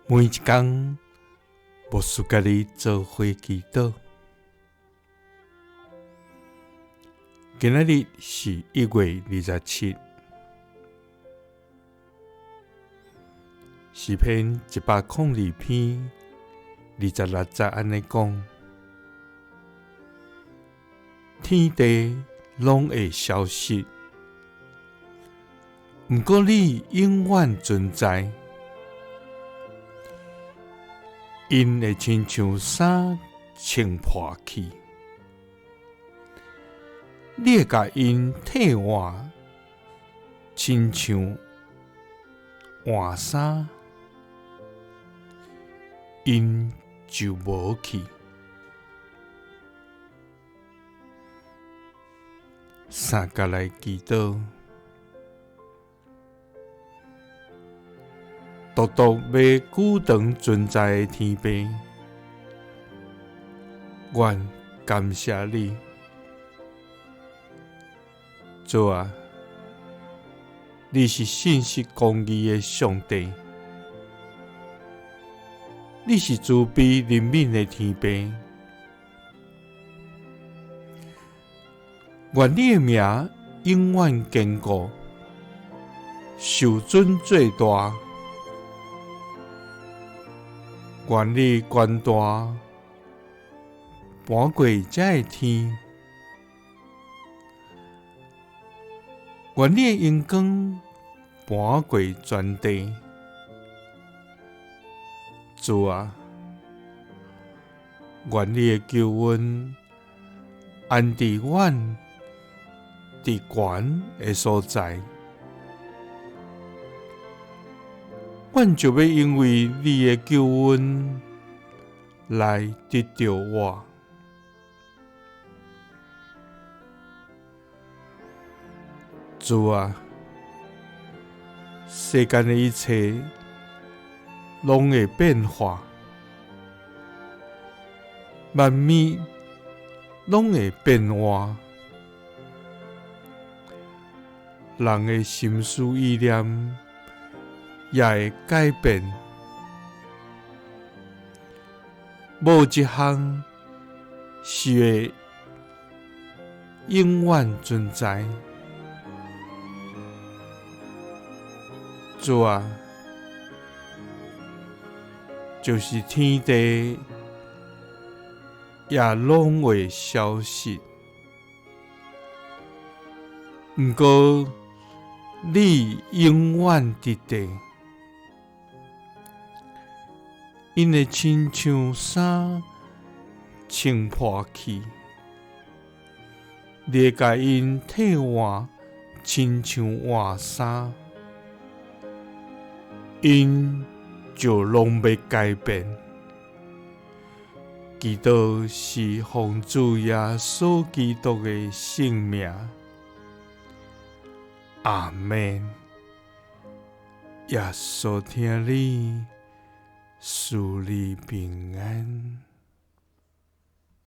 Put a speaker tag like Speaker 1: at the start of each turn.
Speaker 1: 每一天，牧师甲你做伙祈祷。今仔日是1月27，诗篇102篇26节安尼讲：天地拢会消失，毋过你永远存在。因会亲像衫穿破去，你会甲因替换，亲像换衫，因就无去。三甲来祈祷，独独要久长存在的天父，愿感谢你。主啊，你是信实公义的上帝，你是慈悲怜悯的天父。愿你的名永远坚固，受尊最大。愿你权大，搬过这个天。愿你的阳光搬过全地。主啊，愿你的救恩安伫阮伫悬的所在。阮就要因为你的救恩来得到我。主啊，世间的一切拢会变化，万物拢会变换，人的心思意念也会改变，无一项是会永远存在。主啊，就是天地也拢会消失，毋过你永远伫地。因会亲像衫穿破去，你会甲因替换，亲像换衫，因就拢要改变。祈祷是奉主耶稣基督的圣名，阿们。耶稣听你，赐你平安。